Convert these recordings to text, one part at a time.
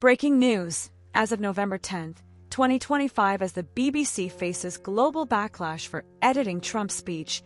Breaking news. As of November 10, 2025, as the BBC faces global backlash for editing Trump's speech,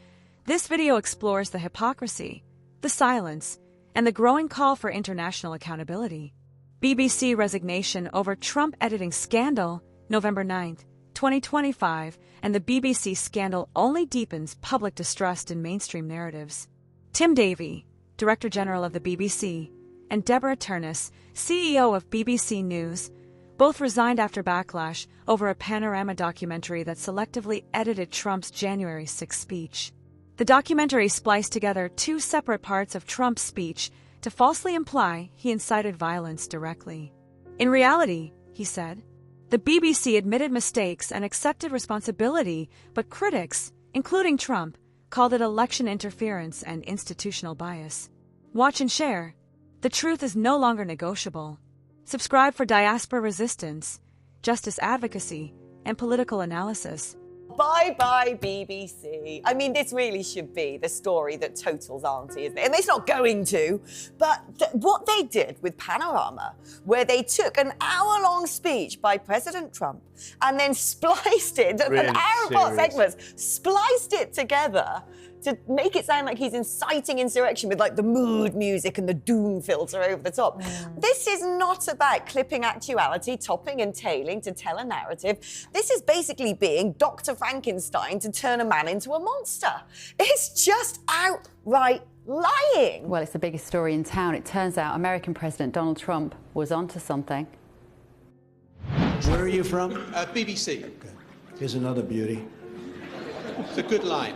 this video explores the hypocrisy, the silence, and the growing call for international accountability. BBC resignation over Trump editing scandal, November 9, 2025, and the BBC scandal only deepens public distrust in mainstream narratives. Tim Davie, Director General of the BBC, and Deborah Turnus, CEO of BBC News, both resigned after backlash over a Panorama documentary that selectively edited Trump's January 6 speech. The documentary spliced together two separate parts of Trump's speech to falsely imply he incited violence directly. In reality, he said, the BBC admitted mistakes and accepted responsibility, but critics, including Trump, called it election interference and institutional bias. Watch and share. The truth is no longer negotiable. Subscribe for diaspora resistance, justice advocacy, and political analysis. Bye-bye, BBC. I mean, this really should be the story that totals Auntie, isn't it? And it's not going to, but what they did with Panorama, where they took an hour-long speech by President Trump and then spliced it, really an hour-long segment, spliced it together to make it sound like he's inciting insurrection with like the mood music and the doom filter over the top. This is not about clipping actuality, topping and tailing to tell a narrative. This is basically being Dr. Frankenstein to turn a man into a monster. It's just outright lying. Well, it's the biggest story in town. It turns out American President Donald Trump was onto something. Where are you from? BBC. Okay. Here's another beauty. It's a good line.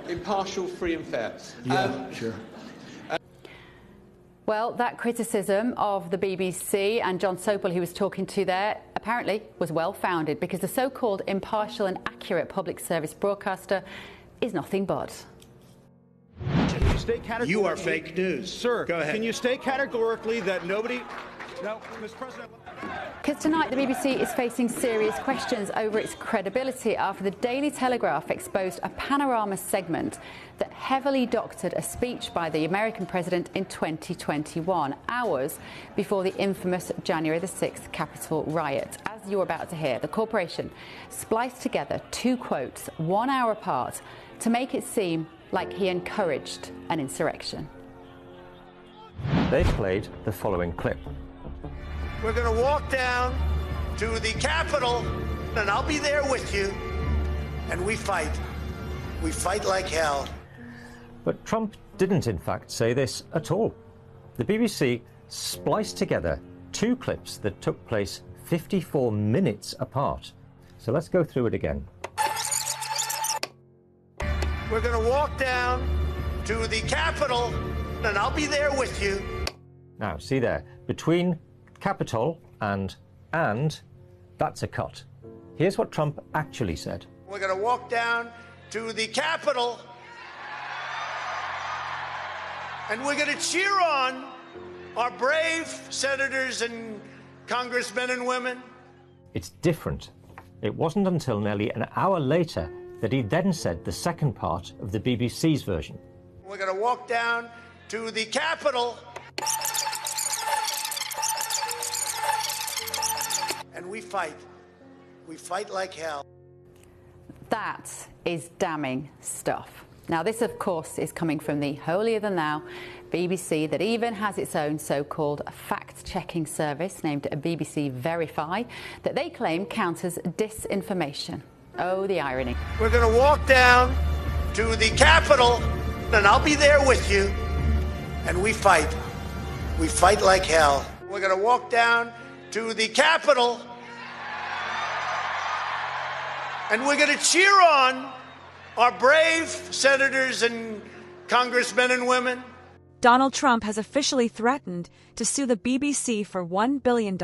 Impartial, free and fair. Yeah, sure. Well, that criticism of the BBC and John Sopel, who was talking to there, apparently was well-founded, because the so-called impartial and accurate public service broadcaster is nothing but. You are fake news. Sir, go ahead. Can you state categorically that nobody... No, Mr. President... Because tonight the BBC is facing serious questions over its credibility after the Daily Telegraph exposed a Panorama segment that heavily doctored a speech by the American president in 2021, hours before the infamous January the 6th Capitol riot. As you're about to hear, the corporation spliced together two quotes 1 hour apart to make it seem like he encouraged an insurrection. They played the following clip. We're going to walk down to the Capitol, and I'll be there with you, and we fight. We fight like hell. But Trump didn't, in fact, say this at all. The BBC spliced together two clips that took place 54 minutes apart. So let's go through it again. We're going to walk down to the Capitol, and I'll be there with you. Now, see there, between Capitol and, that's a cut. Here's what Trump actually said. We're going to walk down to the Capitol, and we're going to cheer on our brave senators and congressmen and women. It's different. It wasn't until nearly an hour later that he then said the second part of the BBC's version. We're going to walk down to the Capitol, and we fight. We fight like hell. That is damning stuff. Now, this, of course, is coming from the holier-than-thou BBC that even has its own so-called fact-checking service named BBC Verify that they claim counters disinformation. Oh, the irony. We're going to walk down to the Capitol, and I'll be there with you, and we fight. We fight like hell. We're going to walk down to the Capitol, and we're going to cheer on our brave senators and congressmen and women. Donald Trump has officially threatened to sue the BBC for $1 billion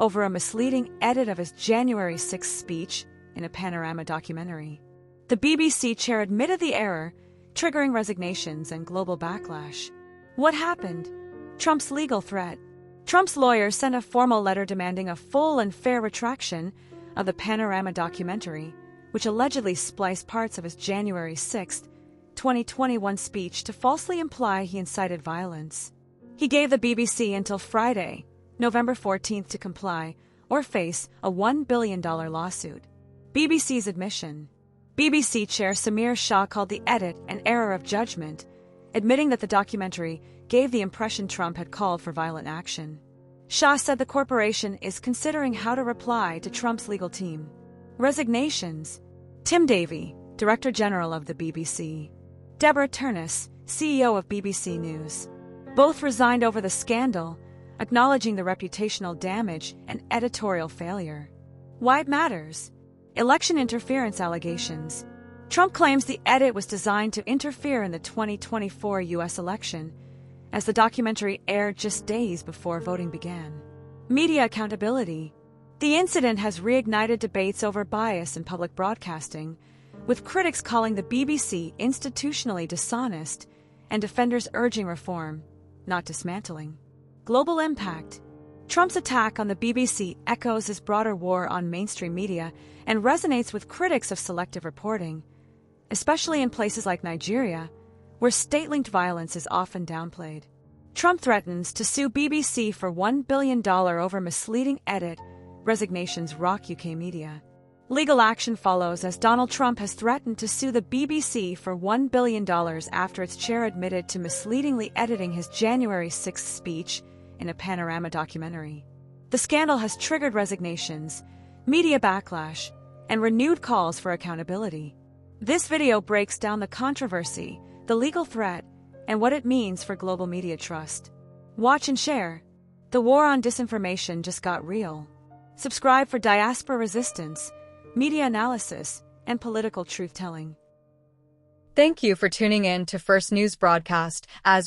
over a misleading edit of his January 6th speech in a Panorama documentary. The BBC chair admitted the error, triggering resignations and global backlash. What happened? Trump's legal threat. Trump's lawyers sent a formal letter demanding a full and fair retraction of the Panorama documentary, which allegedly spliced parts of his January 6, 2021 speech to falsely imply he incited violence. He gave the BBC until Friday, November 14th to comply or face a $1 billion lawsuit. BBC's admission. BBC Chair Samir Shah called the edit an error of judgment, admitting that the documentary gave the impression Trump had called for violent action. Shah said the corporation is considering how to reply to Trump's legal team. Resignations. Tim Davie, Director General of the BBC. Deborah Turnus, CEO of BBC News. Both resigned over the scandal, acknowledging the reputational damage and editorial failure. Why it matters. Election interference allegations. Trump claims the edit was designed to interfere in the 2024 U.S. election, as the documentary aired just days before voting began. Media accountability. The incident has reignited debates over bias in public broadcasting, with critics calling the BBC institutionally dishonest and defenders urging reform, not dismantling. Global impact. Trump's attack on the BBC echoes his broader war on mainstream media and resonates with critics of selective reporting, especially in places like Nigeria, where state-linked violence is often downplayed. Trump threatens to sue BBC for $1 billion over misleading edit. Resignations rock UK media. Legal action follows as Donald Trump has threatened to sue the BBC for $1 billion after its chair admitted to misleadingly editing his January 6th speech in a Panorama documentary. The scandal has triggered resignations, media backlash, and renewed calls for accountability. This video breaks down the controversy, the legal threat, and what it means for global media trust. Watch and share. The war on disinformation just got real. Subscribe for diaspora resistance, media analysis, and political truth-telling. Thank you for tuning in to First News Broadcast. As